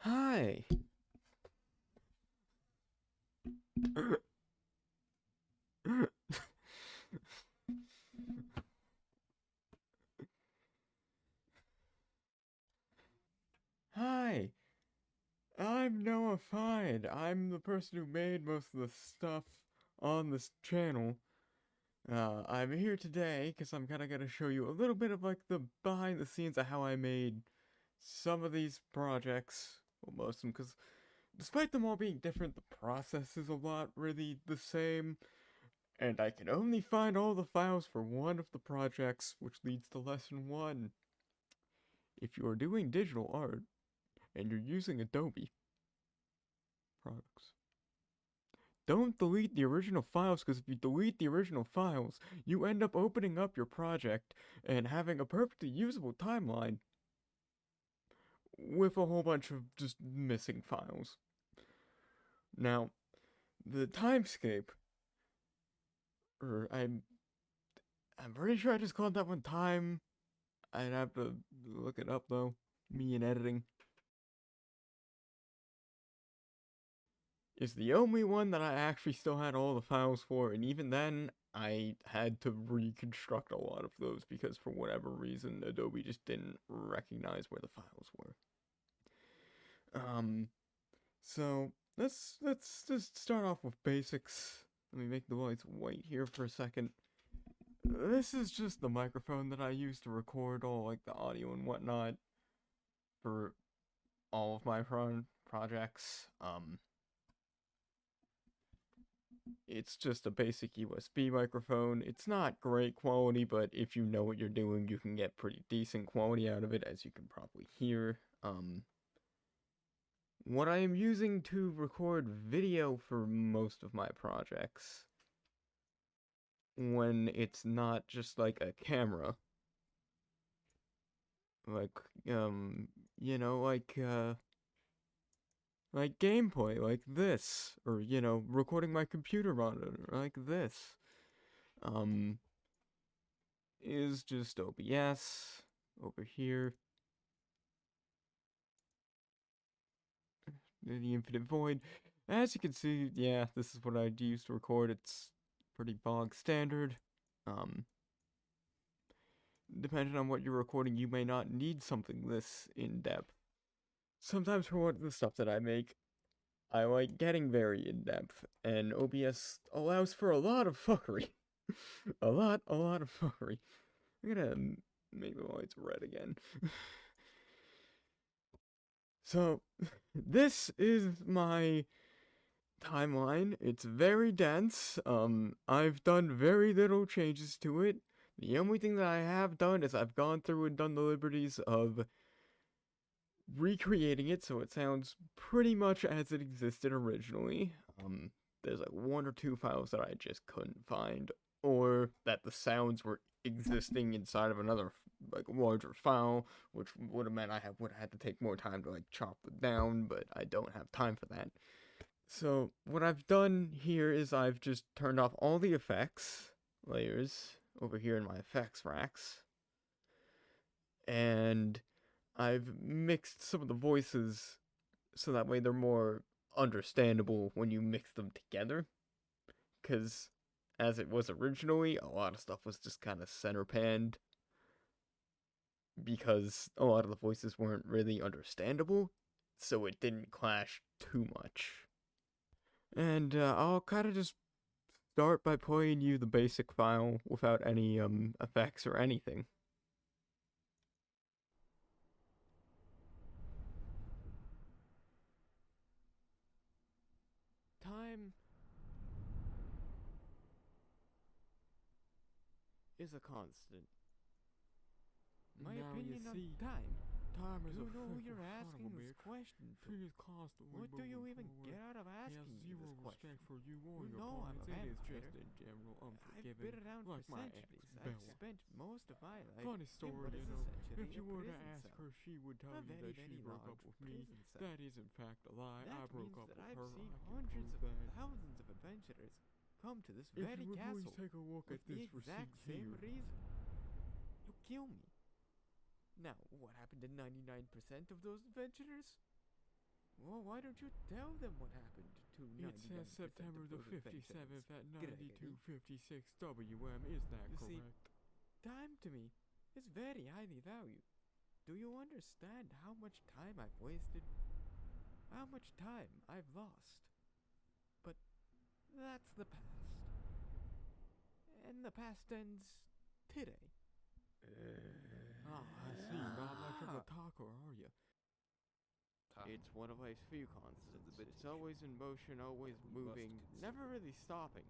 Hi. Hi. I'm Noah Fine. I'm the person who made most of the stuff on this channel. I'm here today because I'm kind of gonna show you a little bit of like the behind the scenes of how I made some of these projects. Well, most of them, because despite them all being different, the process is a lot really the same. And I can only find all the files for one of the projects, which leads to lesson one. If you are doing digital art and you're using Adobe products, don't delete the original files, because if you delete the original files, you end up opening up your project and having a perfectly usable timeline with a whole bunch of just missing files. Now, the timescape, or I'm pretty sure I just called that one time. I'd have to look it up though. Me and editing is the only one that I actually still had all the files for, and even then, I had to reconstruct a lot of those because for whatever reason, Adobe just didn't recognize where the files were. Um, so let's just start off with basics. Let me make the lights white here for a second. This is just the microphone that I use to record all like the audio and whatnot for all of my projects. It's just a basic USB microphone. It's not great quality, but if you know what you're doing, you can get pretty decent quality out of it, as you can probably hear. What I am using to record video for most of my projects, when it's not just like a camera, like, you know, like gameplay, like this, or, you know, recording my computer monitor, like this. Um, is just OBS over here. The Infinite Void. As you can see, yeah, this is what I use to record. It's pretty bog standard. Um, Depending on what you're recording, you may not need something this in depth. Sometimes for what the stuff that I make, I like getting very in depth, and OBS allows for a lot of fuckery. a lot of fuckery. I'm gonna make the lights red again. So, this is my timeline. It's very dense. I've done very little changes to it. The only thing that I have done is I've gone through and done the liberties of recreating it so it sounds pretty much as it existed originally. There's like one or two files that I just couldn't find, or that the sounds were existing inside of another like larger file, which would have meant would have had to take more time to like chop them down, but I don't have time for that. So what I've done here is I've just turned off all the effects layers over here in my effects racks, and I've mixed some of the voices so that way they're more understandable when you mix them together. Because as it was originally, a lot of stuff was just kind of center panned because a lot of the voices weren't really understandable, so it didn't clash too much. And I'll kind of just start by playing you the basic file without any effects or anything. Time is a constant. My Now you opinion on see, time. time Do is a you know who fickle you're son of a asking this bitch. question to? She is constantly What do moving you even forward. get out of He has asking me zero this question? respect for you or You your know I'm a opponents. It is vampire. just in general I've unforgiving, been around like for my centuries. ex, I've Bella. spent most of my life Funny in story, what is you know. essentially If a you were to prison ask cell. her, she would tell A you very, that she very broke up large with me. prison cell. That is in fact a lie. That I broke means up that with I've her. seen I can hundreds prove of that. thousands of adventurers come to this If very you would please castle take a look with at the this exact receipt same here. reason. To kill me. Now, what happened to 99% of those adventurers? Well, why don't you tell them what happened to It says 99% September of the those event 57th at G'day, G'day. 9256 WM. Is that You see, correct? time to me is very highly valued. Do you understand how much time I've wasted? How much time I've lost? But that's the past. And the past ends today. I see. Not much of a talker, are you? It's one of life's few constants. It's always in motion, always moving, never really stopping.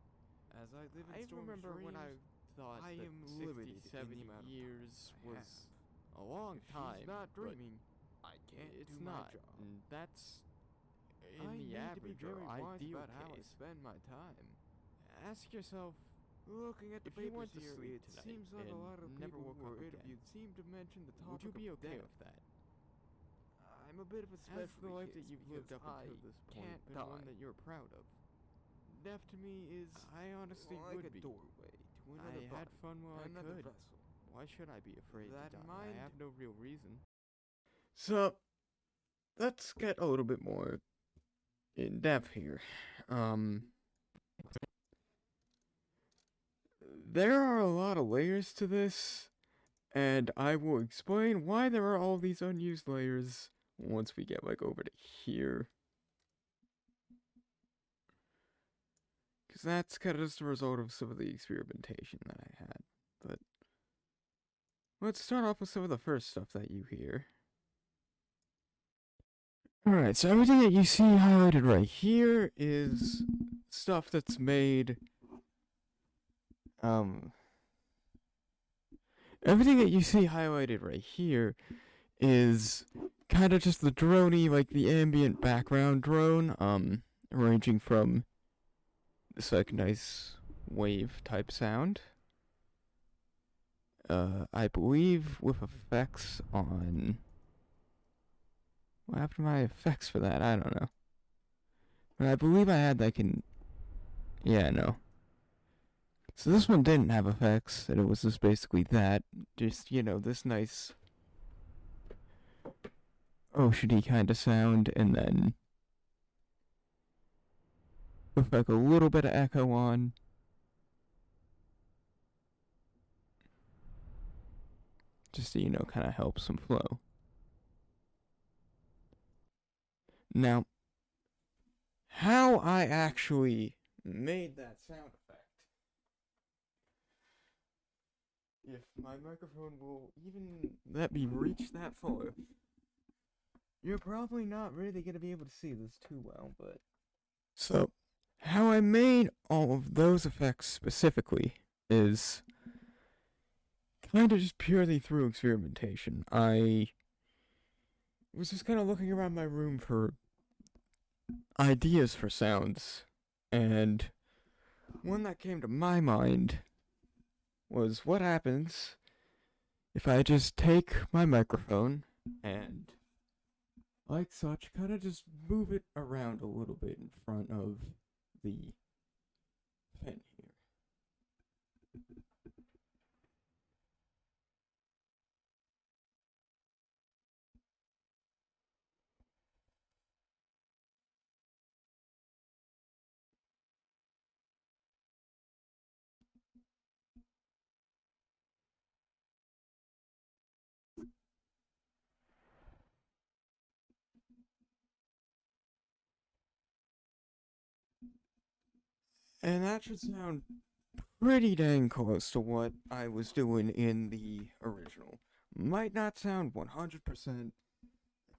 As I live in I storms remember when I dreams, thought I that am limited 60, in the 70 amount of years I was have. a long If time. she's not but dreaming, I can't it's do my not. job. And that's in I the need to be average or very wise ideal about how I case. spend my time. Ask yourself, Looking at the if you papers went to here, sleep it tonight seems like a and lot of never people woke who up were again, interviewed seem to mention the would topic you be of okay death. with that? I'm a bit of a Has special the life that case you've lived because up until I this point can't been one die. that you're proud of? Death to me is I honestly like would a be. doorway to I another had body, fun while I another could. vessel. Why should I be afraid That to die? mind- I have no real reason. So, let's get a little bit more in depth here. There are a lot of layers to this, and I will explain why there are all these unused layers once we get like over to here. Because that's kind of just a result of some of the experimentation that I had. But let's start off with some of the first stuff that you hear. Alright, so everything that you see highlighted right here is stuff that's made. Everything that you see highlighted right here is kind of just the droney, like the ambient background drone, ranging from this like nice wave type sound. I believe with effects on. What happened to my effects for that? I don't know. But I believe I had like in. Yeah, no. So this one didn't have effects, and it was just basically that. Just, this nice oceany kind of sound, and then with like a little bit of echo on. Just to, kind of help some flow. Now, how I actually made that sound effect, if my microphone will even let me reach that far, you're probably not really going to be able to see this too well, but. So, how I made all of those effects specifically is kind of just purely through experimentation. I was just kind of looking around my room for ideas for sounds, and one that came to my mind was what happens if I just take my microphone and, like such, kind of just move it around a little bit in front of the pen here. And that should sound pretty dang close to what I was doing in the original. Might not sound 100%.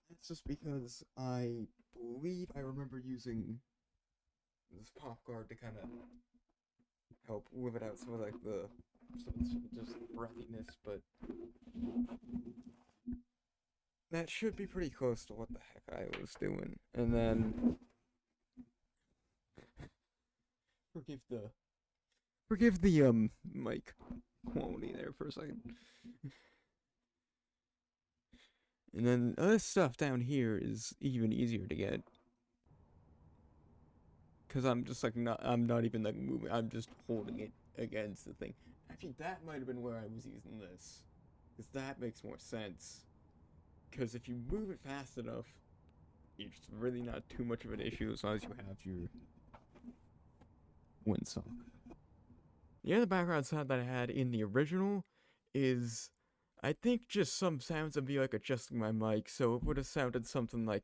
That's just because I believe I remember using this pop guard to kind of help limit out some of like just breathiness, but that should be pretty close to what the heck I was doing. And then forgive the mic quality there for a second. And then this stuff down here is even easier to get. Cause I'm just like I'm not even like moving, I'm just holding it against the thing. Actually, that might have been where I was using this. Cause that makes more sense. Cause if you move it fast enough, it's really not too much of an issue as long as you have your windsock. The other background sound that I had in the original is, I think, just some sounds of me like adjusting my mic, so it would have sounded something like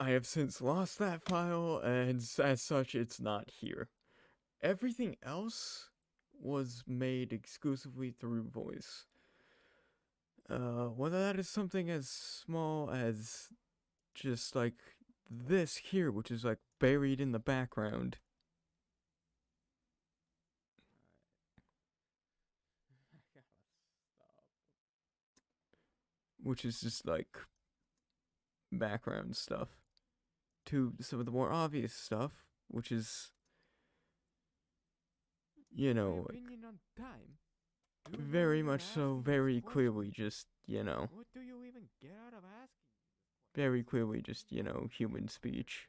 I have since lost that file, and as such, it's not here. Everything else was made exclusively through voice. Whether that is something as small as just like this here, which is like buried in the background. Which is just like background stuff. To some of the more obvious stuff, which is, you my know, like, opinion on time. Do you very mind me much so, asking this very question? clearly just, you know, What do you even get out of asking? very clearly just, you know, human speech.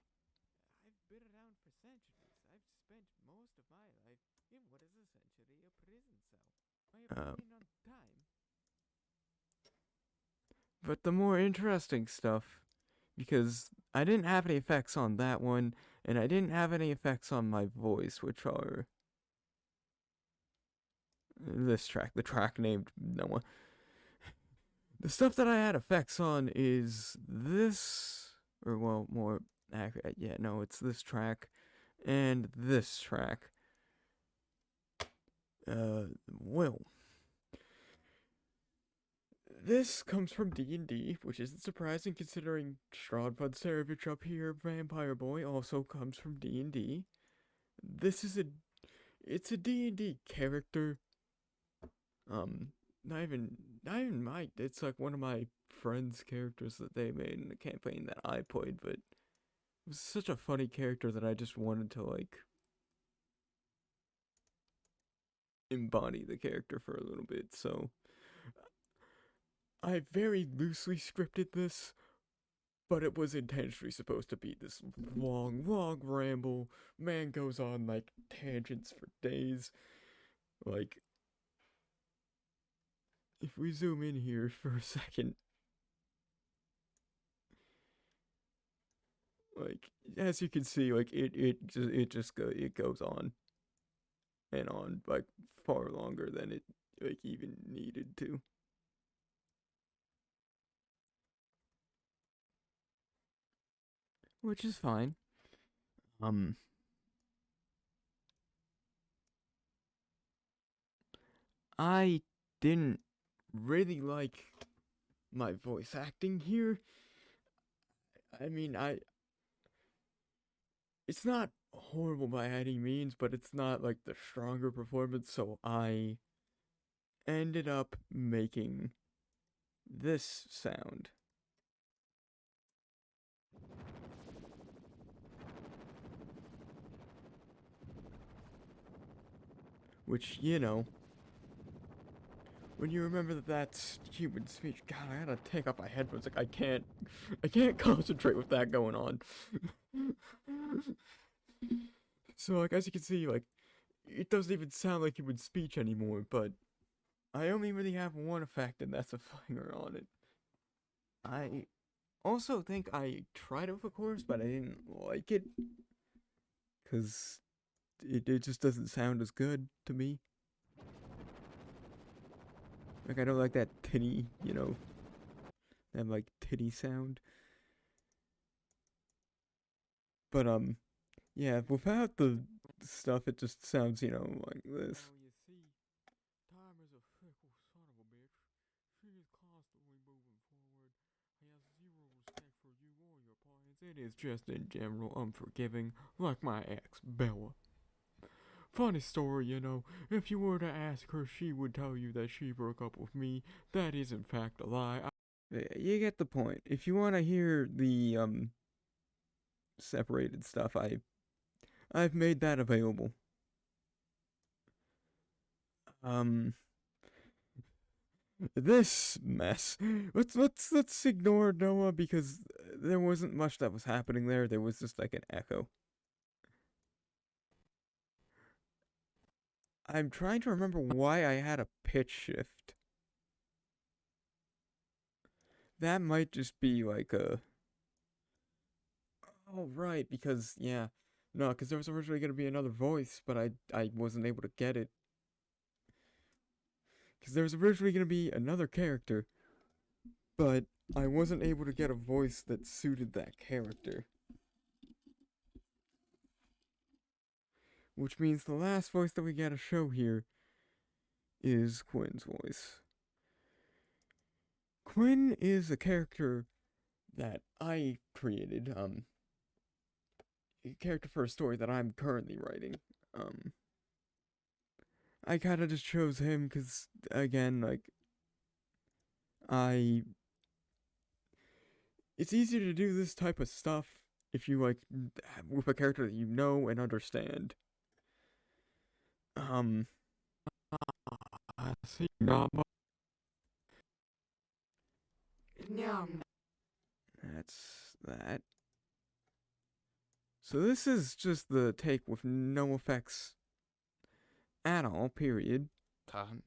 I've been around for centuries. I've spent most of my life in what is essentially a prison cell. My opinion on time. But the more interesting stuff, because I didn't have any effects on that one, and I didn't have any effects on my voice, which are this track, the track named Noah. The stuff that I had effects on is this, or well, more accurate, yeah, no, it's this track, and this track. Well, this comes from D&D, which isn't surprising considering Strahd von Sarovich up here, Vampire Boy, also comes from D&D. This is it's a D&D character. Not even my, it's like one of my friends' characters that they made in the campaign that I played, but it was such a funny character that I just wanted to, like, embody the character for a little bit, so I very loosely scripted this, but it was intentionally supposed to be this long, long ramble. Man goes on, like, tangents for days. Like, if we zoom in here for a second, like, as you can see, like, it goes on and on, like, far longer than it, like, even needed to. Which is fine. I didn't really like my voice acting here. I mean, it's not horrible by any means, but it's not like the stronger performance, so I ended up making this sound. Which, you know, when you remember that that's human speech, God, I gotta take off my headphones. Like, I can't concentrate with that going on. So, like, as you can see, like, it doesn't even sound like human speech anymore, but I only really have one effect, and that's a flinger on it. I also think I tried it with a chorus, but I didn't like it, because it just doesn't sound as good to me. Like, I don't like that tinny, you know, that, like, tinny sound. But, yeah, without the stuff, it just sounds, you know, like this. Well, you see, time is a fickle son of a bitch. She is constantly moving forward. He has zero respect for you or your plans. It is just in general unforgiving, like my ex, Bella. Funny story, you know, if you were to ask her, she would tell you that she broke up with me. That is in fact a lie. Yeah, you get the point. If you want to hear the, separated stuff, I've made that available. This mess. Let's ignore Noah because there wasn't much that was happening there. There was just like an echo. I'm trying to remember why I had a pitch shift. That might just be like a... Oh, right, because, yeah. No, because there was originally going to be another voice, but I wasn't able to get it. Because there was originally going to be another character, but I wasn't able to get a voice that suited that character. Which means the last voice that we gotta show here is Quinn's voice. Quinn is a character that I created, a character for a story that I'm currently writing. I kinda just chose him because, again, like, it's easier to do this type of stuff if you, like, with a character that you know and understand. I see now. That's that. So this is just the take with no effects at all, period. Tan,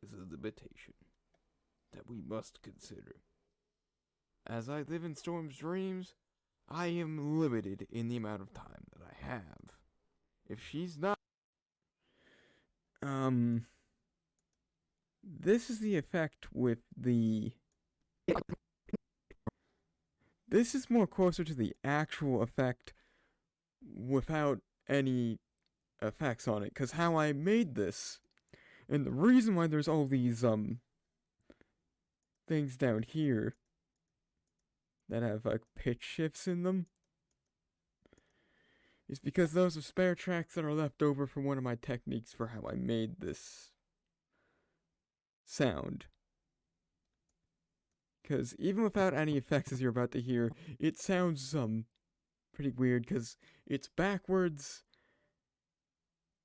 this is a limitation that we must consider. As I live in Storm's dreams, I am limited in the amount of time that I have. If she's not... This is the effect with the... This is more closer to the actual effect without any effects on it, because how I made this, and the reason why there's all these, things down here that have, like, pitch shifts in them, is because those are spare tracks that are left over from one of my techniques for how I made this sound. Because even without any effects as you're about to hear, it sounds, pretty weird, because it's backwards,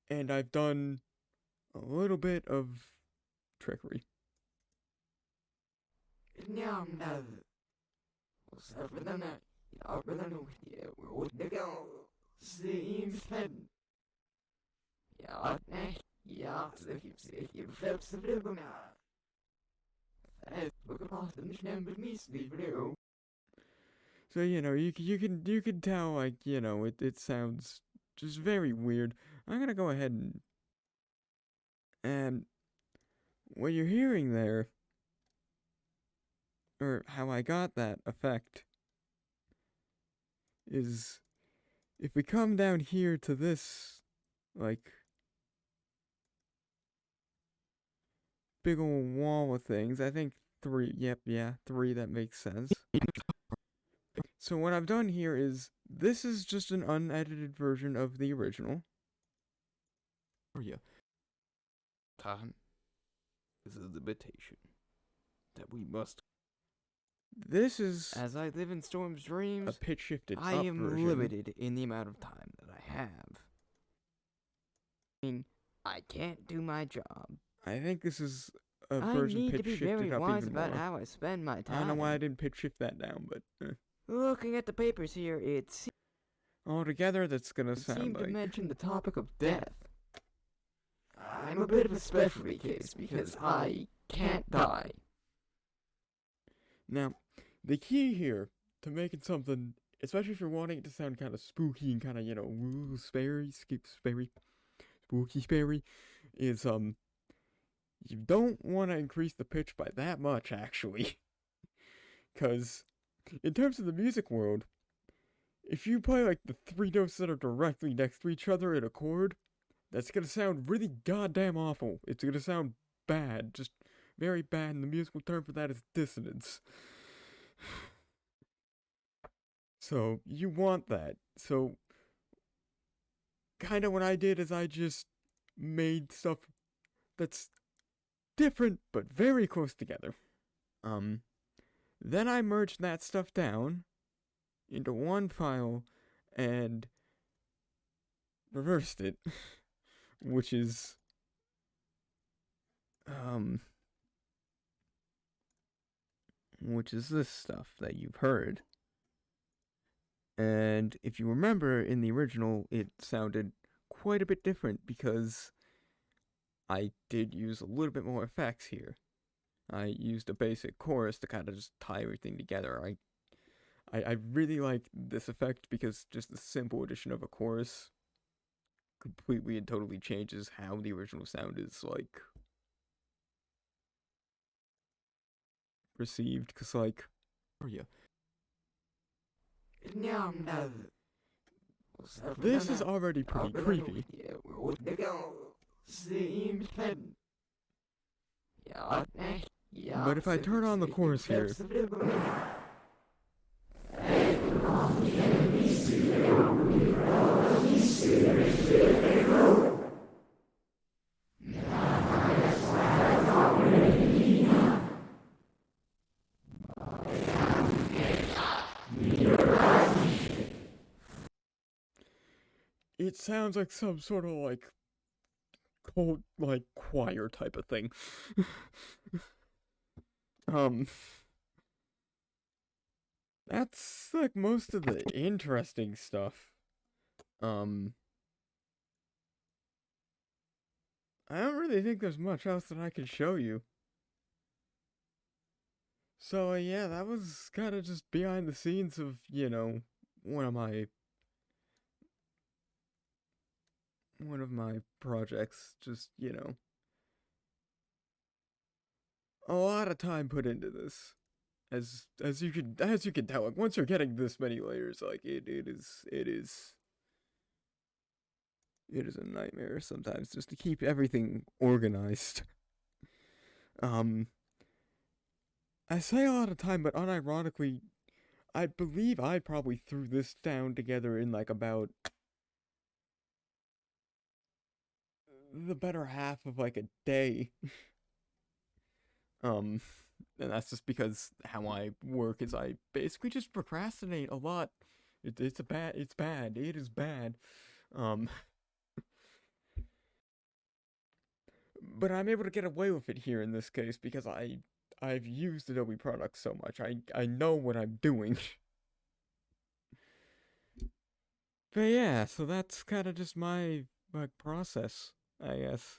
and I've done a little bit of trickery. So, you know, you can tell, like, you know, it sounds just very weird. I'm gonna go ahead and what you're hearing there, or how I got that effect, is if we come down here to this, like, big old wall of things, I think 3, yeah, 3, that makes sense. So what I've done here is, this is just an unedited version of the original. Tan, this is a limitation that we must... This is As I live in Storm's dreams, a pitch shifted I up am version. limited in the amount of time that I have. I mean, I can't do my job. I think this is a I version need to pitch be shifted very up wise even about more. how I spend my time. I don't know why I didn't pitch shift that down, but Looking at the papers here, it altogether that's gonna seemed sound to like... mention the topic of death. I'm a bit of a specialty case because I can't die. Now, the key here to making something, especially if you're wanting it to sound kind of spooky and kind of, you know, spooky, sparey, is, you don't want to increase the pitch by that much, actually. Because, in terms of the music world, if you play, like, the 3 notes that are directly next to each other in a chord, that's gonna sound really goddamn awful. It's gonna sound bad, just very bad, and the musical term for that is dissonance. So, you want that. So, kinda what I did is I just made stuff that's different, but very close together. Then I merged that stuff down into one file and reversed it, which is, which is this stuff that you've heard. And if you remember, in the original, it sounded quite a bit different because I did use a little bit more effects here. I used a basic chorus to kind of just tie everything together. I really like this effect because just the simple addition of a chorus completely and totally changes how the original sound is, like, received. Because, like, Are you? this is already pretty creepy. But if I turn on the chorus here, it sounds like some sort of, like, cult, like, choir type of thing. That's, like, most of the interesting stuff. I don't really think there's much else that I can show you. So, yeah, that was kind of just behind the scenes of, you know, one of my projects. Just, you know, a lot of time put into this. As you can tell, like, once you're getting this many layers, like, it is a nightmare sometimes just to keep everything organized. I say a lot of time, but unironically, I believe I probably threw this down together in, like, about the better half of, like, a day. And that's just because how I work is I basically just procrastinate a lot. It's bad. It is bad. But I'm able to get away with it here in this case because I've used Adobe products so much. I know what I'm doing. But yeah, so that's kind of just my process, I guess.